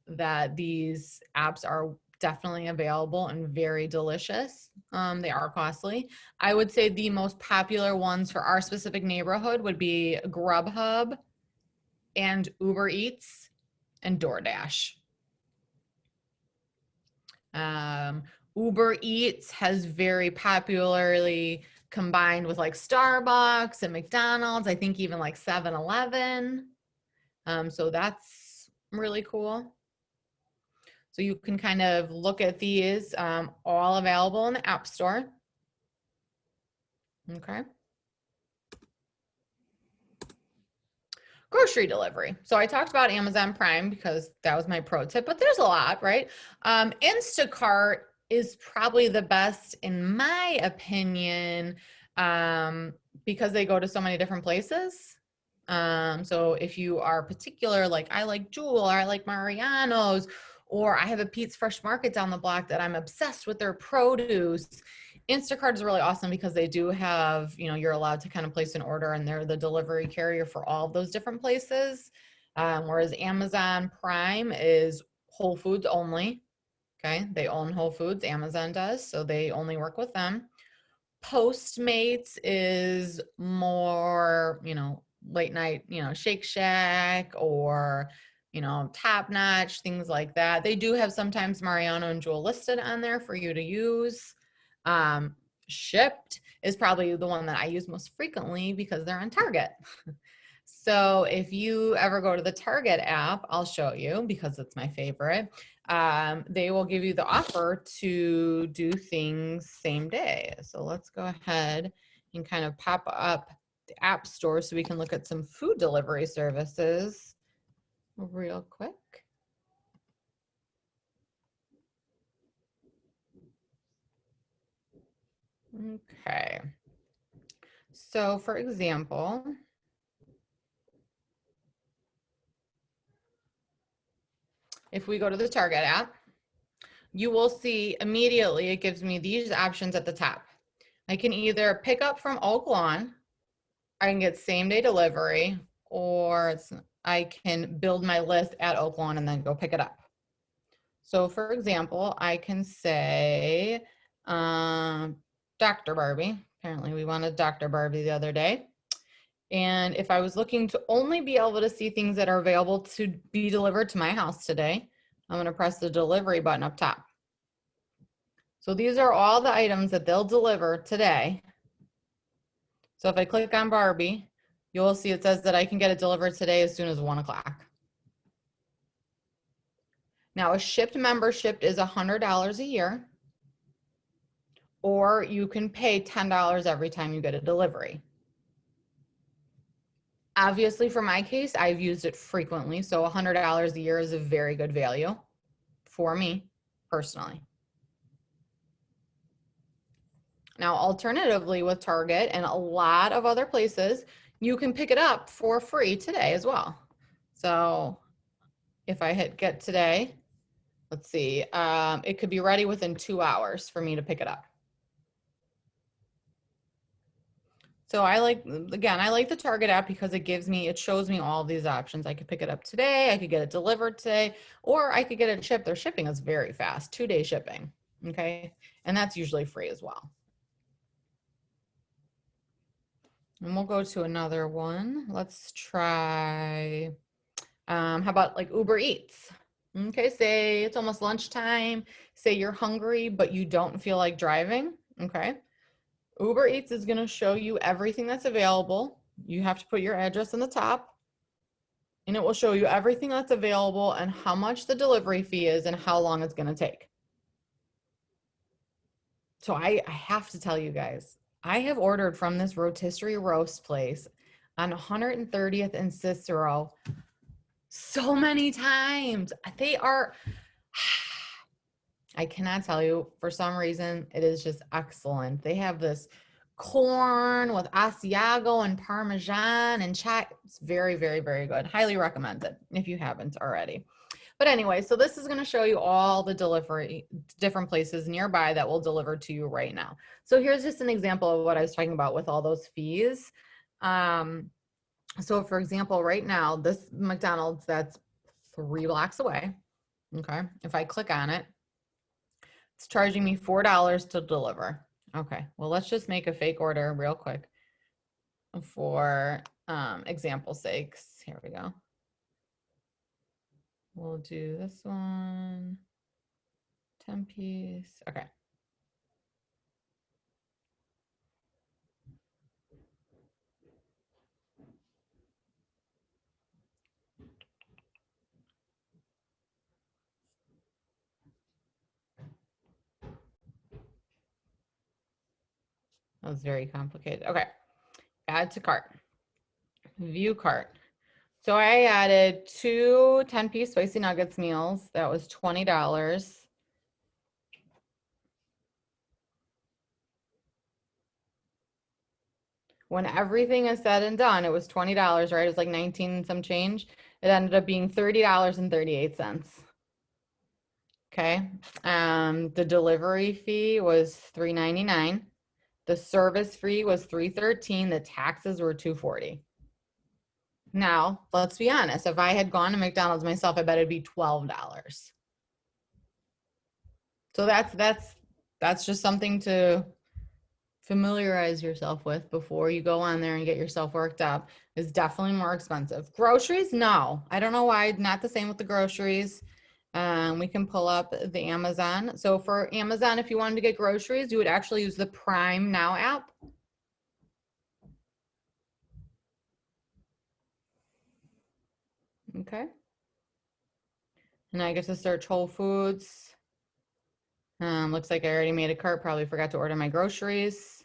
That these apps are definitely available and very delicious. They are costly. I would say the most popular ones for our specific neighborhood would be GrubHub and Uber Eats and DoorDash. Uber Eats has very popularly combined with like Starbucks and McDonald's, I think even like 7-Eleven. So that's really cool. So you can kind of look at these all available in the App Store. Okay. Grocery delivery. So I talked about Amazon Prime because that was my pro tip, but there's a lot, right? InstaCart is probably the best in my opinion because they go to so many different places. So if you are particular, like I like Jewel or I like Mariano's, or I have a Pete's Fresh Market down the block that I'm obsessed with their produce. Instacart is really awesome because they do have, you know, you're allowed to kind of place an order and they're the delivery carrier for all of those different places. Whereas Amazon Prime is Whole Foods only. Okay. They own Whole Foods, Amazon does. So they only work with them. Postmates is more, you know, late night, you know, Shake Shack or, you know, Top Notch, things like that. They do have sometimes Mariano and Jewel listed on there for you to use. Shipped is probably the one that I use most frequently because they're on Target. So if you ever go to the Target app, I'll show you because it's my favorite. They will give you the offer to do things same day. So let's go ahead and kind of pop up the App Store so we can look at some food delivery services real quick. Okay. So for example, if we go to the Target app, you will see immediately it gives me these options at the top. I can either pick up from Oak Lawn, I can get same day delivery, or I can build my list at Oak Lawn and then go pick it up. So for example, I can say Dr. Barbie. Apparently we wanted Dr. Barbie the other day. And if I was looking to only be able to see things that are available to be delivered to my house today, I'm going to press the delivery button up top. So these are all the items that they'll deliver today. So if I click on Barbie, you'll see it says that I can get it delivered today as soon as 1 o'clock. Now a shipped membership is $100 a year, or you can pay $10 every time you get a delivery. Obviously for my case, I've used it frequently, so $100 a year is a very good value for me personally. Now, alternatively with Target and a lot of other places, you can pick it up for free today as well. So if I hit get today, let's see, it could be ready within 2 hours for me to pick it up. So I like the Target app because it shows me all these options. I could pick it up today, I could get it delivered today, or I could get it shipped. Their shipping is very fast, 2-day shipping, okay? And that's usually free as well. And we'll go to another one. Let's try, how about like Uber Eats? Okay, say it's almost lunchtime. Say you're hungry, but you don't feel like driving, okay? Uber Eats is gonna show you everything that's available. You have to put your address on the top, and it will show you everything that's available and how much the delivery fee is and how long it's gonna take. So I have to tell you guys, I have ordered from this rotisserie roast place on 130th and Cicero so many times. They are, I cannot tell you, for some reason, it is just excellent. They have this corn with Asiago and Parmesan and chai. It's very, very, very good. Highly recommended if you haven't already. But anyway, so this is going to show you all the different places nearby that will deliver to you right now. So here's just an example of what I was talking about with all those fees. So for example, right now, this McDonald's that's 3 blocks away, okay, if I click on it, it's charging me $4 to deliver. Okay, well, let's just make a fake order real quick for example's sakes. Here we go. We'll do this one, 10 piece, okay. That was very complicated. Okay, add to cart, view cart. So I added 2 10-piece spicy nuggets meals. That was $20. When everything is said and done, it was $20, right? It was like 19 and some change. It ended up being $30.38. Okay. The delivery fee was $3.99. The service fee was $3.13. The taxes were $2.40. Now, let's be honest. If I had gone to McDonald's myself, I bet it'd be $12. So that's just something to familiarize yourself with before you go on there and get yourself worked up. Is definitely more expensive. Groceries, no. I don't know why. Not the same with the groceries. We can pull up the Amazon. So for Amazon, if you wanted to get groceries, you would actually use the Prime Now app. Okay. And I get to search Whole Foods. Looks like I already made a cart, probably forgot to order my groceries.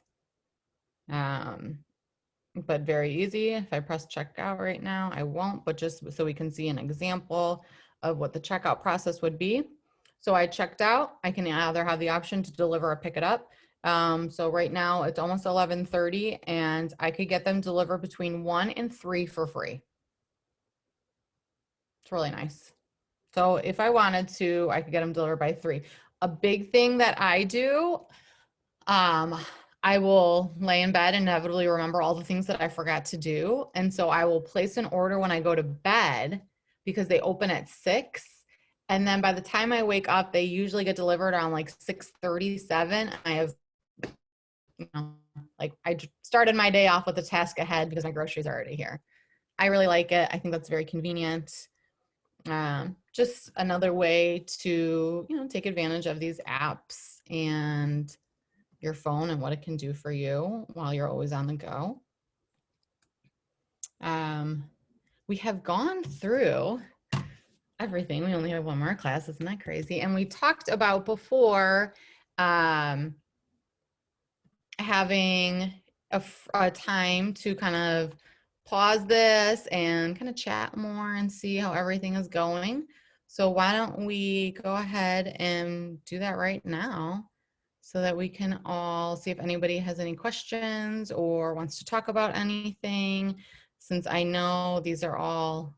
But very easy. If I press checkout right now, I won't, but just so we can see an example of what the checkout process would be. So I checked out. I can either have the option to deliver or pick it up. So right now it's almost 11:30 and I could get them delivered between 1 and 3 for free. It's really nice. So if I wanted to, I could get them delivered by 3. A big thing that I do, I will lay in bed and inevitably remember all the things that I forgot to do. And so I will place an order when I go to bed because they open at 6. And then by the time I wake up, they usually get delivered around like 6:37. I have, like I started my day off with a task ahead because my groceries are already here. I really like it. I think that's very convenient. Just another way to, take advantage of these apps and your phone and what it can do for you while you're always on the go. We have gone through everything. We only have one more class. Isn't that crazy? And we talked about before having a time to kind of pause this and kind of chat more and see how everything is going. So why don't we go ahead and do that right now so that we can all see if anybody has any questions or wants to talk about anything, since I know these are all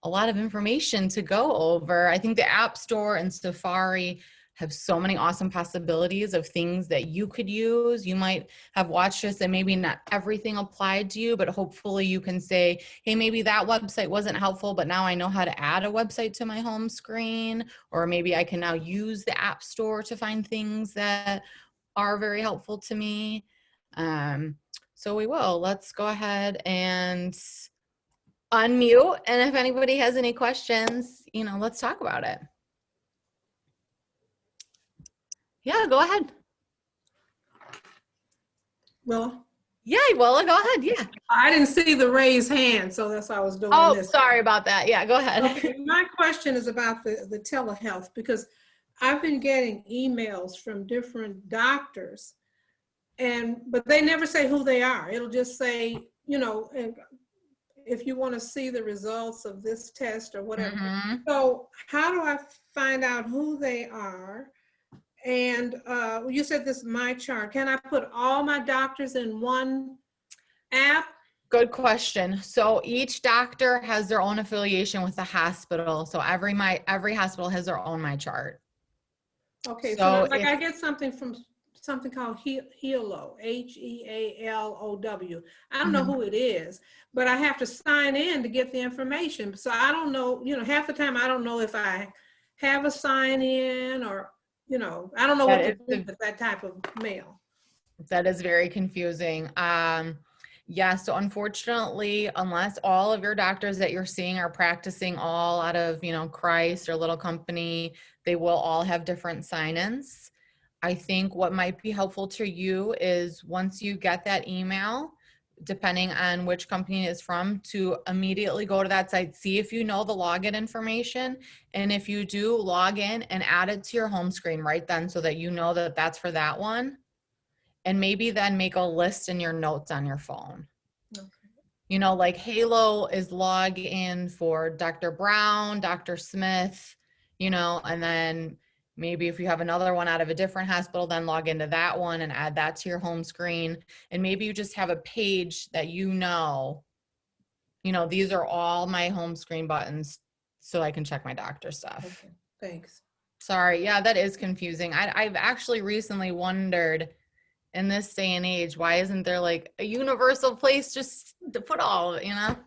a lot of information to go over. I think the App Store and Safari have so many awesome possibilities of things that you could use. You might have watched this and maybe not everything applied to you, but hopefully you can say, hey, maybe that website wasn't helpful, but now I know how to add a website to my home screen, or maybe I can now use the App Store to find things that are very helpful to me. So let's go ahead and unmute. And if anybody has any questions, let's talk about it. Yeah, go ahead. Well, Yeah, Willa, go ahead. Yeah. I didn't see the raised hand, so that's why I was doing this. Sorry about that. Yeah, go ahead. Okay, my question is about the telehealth, because I've been getting emails from different doctors, but they never say who they are. It'll just say, if you want to see the results of this test or whatever. Mm-hmm. So how do I find out who they are? And you said this My Chart. Can I put all my doctors in one app? Good question. So each doctor has their own affiliation with the hospital. So every hospital has their own My Chart. Okay, so like I get something from something called HEALO, HEALOW. I don't know who it is, but I have to sign in to get the information. So I don't know, half the time I don't know if I have a sign in or, I don't know what to do with that type of mail. That is very confusing. Yeah, so unfortunately, unless all of your doctors that you're seeing are practicing all out of, Christ or Little Company, they will all have different sign-ins. I think what might be helpful to you is once you get that email, depending on which company it's from, to immediately go to that site, see if you know the login information. And if you do, log in and add it to your home screen right then so that you know that that's for that one. And maybe then make a list in your notes on your phone. Okay. Like Halo is log in for Dr. Brown, Dr. Smith, and then maybe if you have another one out of a different hospital, then log into that one and add that to your home screen. And maybe you just have a page that these are all my home screen buttons so I can check my doctor stuff. Okay, thanks. Sorry. Yeah, that is confusing. I've actually recently wondered, in this day and age, why isn't there like a universal place just to put all of it,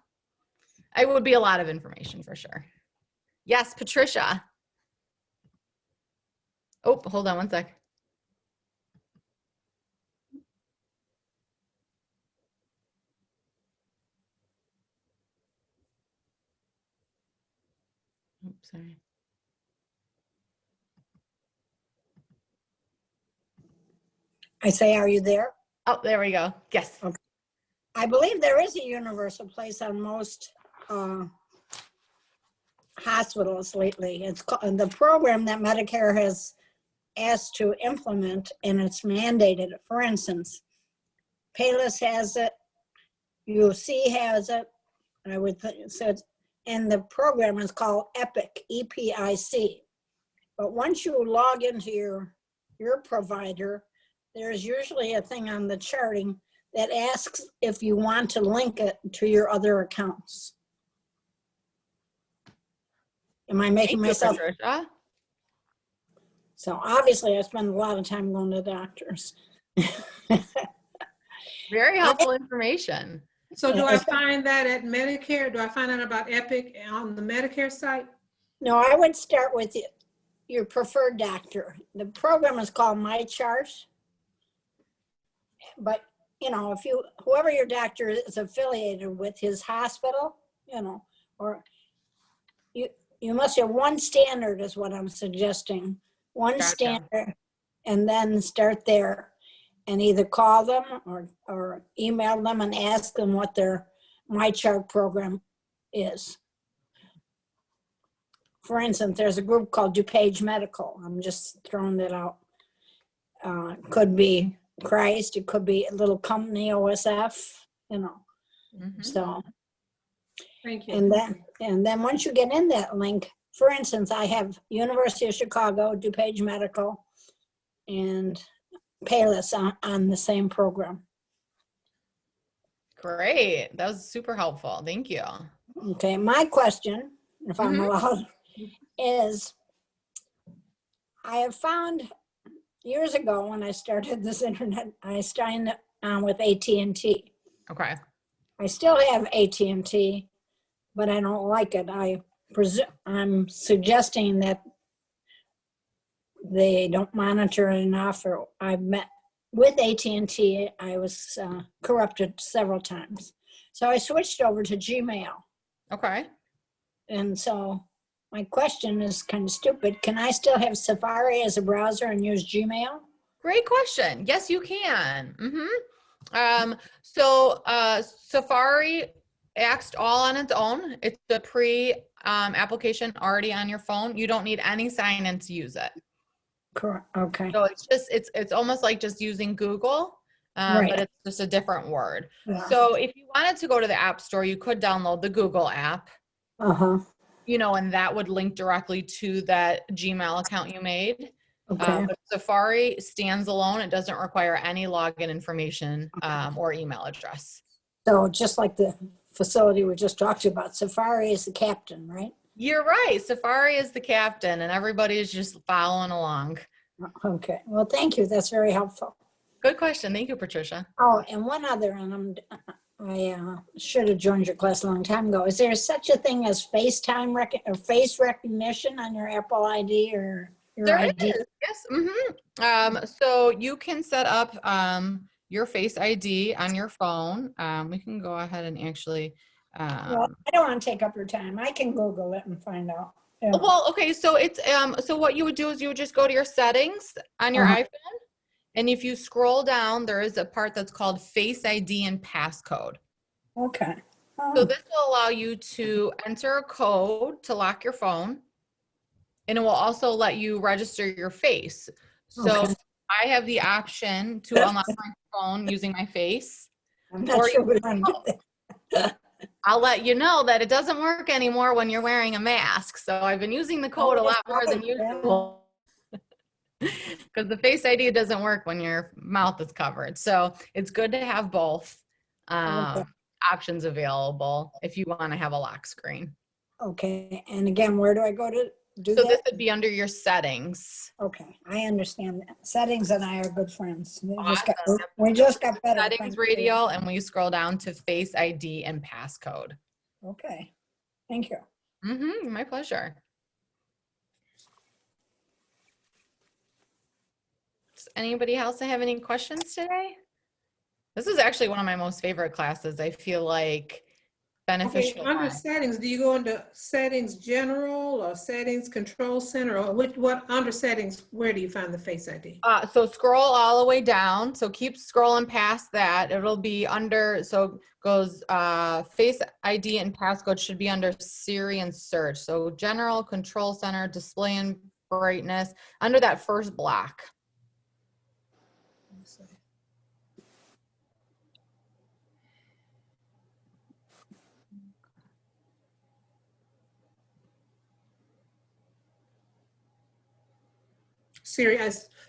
It would be a lot of information for sure. Yes, Patricia. Oh, hold on one sec. Oops, sorry. I say, are you there? Oh, there we go. Yes. Okay. I believe there is a universal place on most hospitals lately. It's called, the program that Medicare has asked to implement, and it's mandated. For instance, Payless has it, UC has it, I would think, so and the program is called EPIC, EPIC. But once you log into your provider, there's usually a thing on the charting that asks if you want to link it to your other accounts. Am I Thank making you, myself? Patricia. So obviously I spend a lot of time going to doctors. Very helpful information. So do I find that at Medicare? Do I find out about Epic on the Medicare site? No, I would start with your preferred doctor. The program is called My Chart. But, you know, if whoever your doctor is affiliated with, his hospital, you know, or you must have one standard is what I'm suggesting. One Gotcha. standard, and then start there and either call them or email them and ask them what their My Chart program is. For instance, there's a group called DuPage Medical. I'm just throwing that out. Could be Christ, it could be a little company, OSF, you know. Mhm. So, Thank you. and then once you get in that link, for instance, I have University of Chicago, DuPage Medical, and Payless on the same program. Great. That was super helpful. Thank you. Okay, my question, if I'm Mhm. allowed, is I have found years ago when I started this internet, I signed on with AT&T. Okay. I still have AT&T, but I don't like it. I'm suggesting that they don't monitor it enough, or I've met with AT&T. I was corrupted several times. So I switched over to Gmail. Okay. And so my question is kind of stupid. Can I still have Safari as a browser and use Gmail? Great question. Yes, you can. So Safari acts all on its own. It's a application already on your phone. You don't need any sign-in to use it. Correct. Okay. So it's almost like just using Google, Right. but it's just a different word. Yeah. So if you wanted to go to the App Store, you could download the Google app, Uh-huh. you know, and that would link directly to that Gmail account you made. Okay. But Safari stands alone. It doesn't require any login information or email address. So just like the facility we just talked about, Safari is the captain, right? You're right. Safari is the captain and everybody is just following along. Okay. Well, thank you. That's very helpful. Good question. Thank you, Patricia. Oh, and one other, and I should have joined your class a long time ago. Is there such a thing as FaceTime or face recognition on your Apple ID or your There ID? is, yes. So you can set up your Face ID on your phone. We can go ahead and actually. Well, I don't want to take up your time. I can Google it and find out. Yeah. Well, okay. So it's so what you would do is you would just go to your settings on your iPhone, and if you scroll down, there is a part that's called Face ID and Passcode. Okay. So this will allow you to enter a code to lock your phone, and it will also let you register your face. So Okay. I have the option to unlock my phone using my face. I'm not sure we want to do that. I'll let you know that it doesn't work anymore when you're wearing a mask. So I've been using the code a lot more than usual because the Face ID doesn't work when your mouth is covered. So it's good to have both options available if you want to have a lock screen. Okay. And again, where do I go to do So that? this would be under your settings. Okay, I understand that. Settings and I are good friends. We Awesome. just got better. Settings radio, and we scroll down to Face ID and Passcode. Okay, thank you. My pleasure. Does anybody else have any questions today? This is actually one of my most favorite classes. I feel like beneficial. Okay, under settings, do you go into settings general or settings control center, or what under settings, where do you find the Face ID? So scroll all the way down. So keep scrolling past that. It'll be under, so goes Face ID and Passcode should be under Siri and search. So general, control center, display and brightness, under that first block. Siri,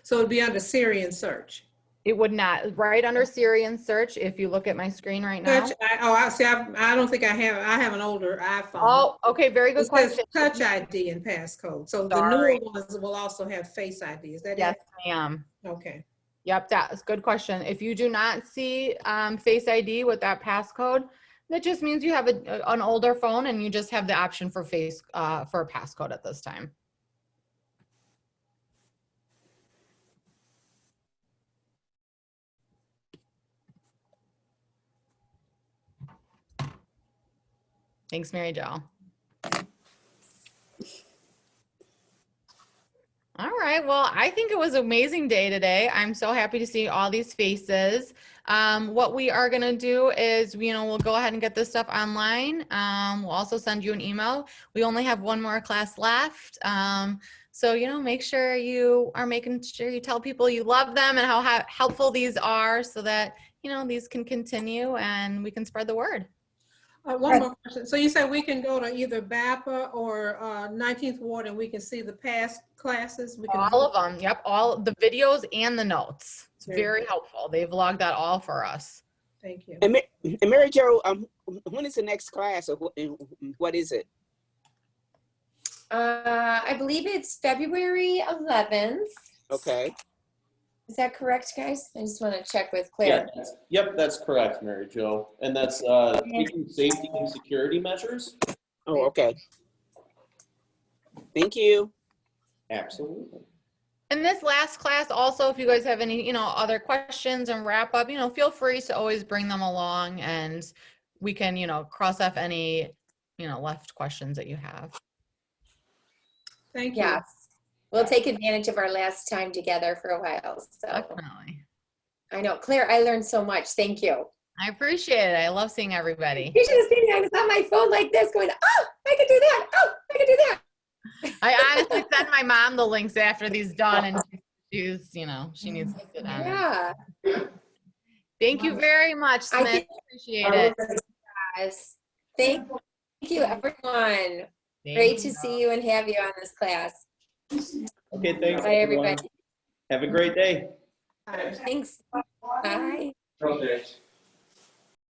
so it'd be under Siri and search. It would not. Right under Siri and search, if you look at my screen right now. Touch, I see, I don't think I have an older iPhone. Oh, okay, very good It says question. Touch ID and passcode. So the Sorry. newer ones will also have Face ID. Is that Yes, it? ma'am. Okay. Yep, that's a good question. If you do not see Face ID with that passcode, that just means you have an older phone and you just have the option for for a passcode at this time. Thanks, Mary Jo. All right, well, I think it was an amazing day today. I'm so happy to see all these faces. What we are gonna do is, we'll go ahead and get this stuff online. We'll also send you an email. We only have one more class left. So, make sure you are making sure you tell people you love them and how helpful these are so that, these can continue and we can spread the word. One more question. So you said we can go to either BAPA or 19th Ward and we can see the past classes? We can All of them, yep, all the videos and the notes. It's Very very good. helpful. They've logged that all for us. Thank you. And Mary Jo, when is the next class, or what is it? I believe it's February 11th. Okay. Is that correct, guys? I just want to check with Claire. Yeah, yep, that's correct, Mary Jo. And that's taking safety and security measures. Oh, okay. Thank you. Absolutely. And this last class also, if you guys have any, other questions and wrap up, feel free to always bring them along and we can, cross off any, left questions that you have. Thank you. Yes. We'll take advantage of our last time together for a while. So Definitely. I know, Claire, I learned so much. Thank you. I appreciate it. I love seeing everybody. You should have seen me. I was on my phone like this going, oh, I could do that. Oh, I could do that. I honestly send my mom the links after these done and she's, she needs to sit on it. Yeah. Thank you very much, I Smith. think- Appreciate it. Guys. Thank you, everyone. Great to see you and have you on this class. Okay, thanks, Bye, everyone. everybody. Have a great day. Bye. Thanks. Bye. Okay.